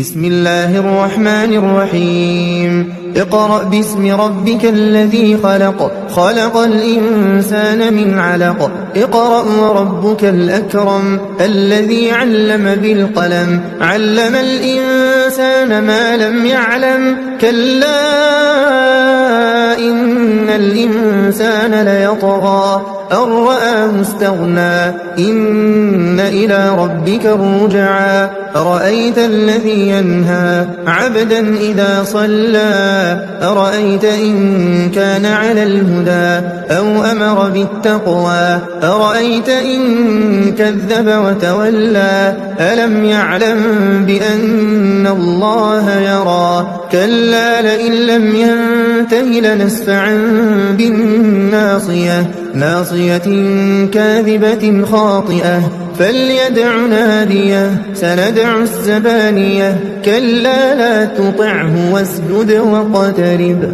بسم الله الرحمن الرحيم اقرأ باسم ربك الذي خلق خلق الإنسان من علق اقرأ وربك الأكرم الذي علم بالقلم علم الإنسان ما لم يعلم كلا إن الإنسان ليطغى أن رآه استغنى إن إلى ربك الرجعى أرأيت الذي ينهى عبدا إذا صلى أرأيت إن كان على الهدى أو أمر بالتقوى أرأيت إن كذب وتولى ألم يعلم بأن الله يرى كلا لئن لم ينته لنسفعا بالناصية ناصية كاذبة خاطئة فليدع ناديه سندع الزبانية كلا لا تطعه واسجد واقترب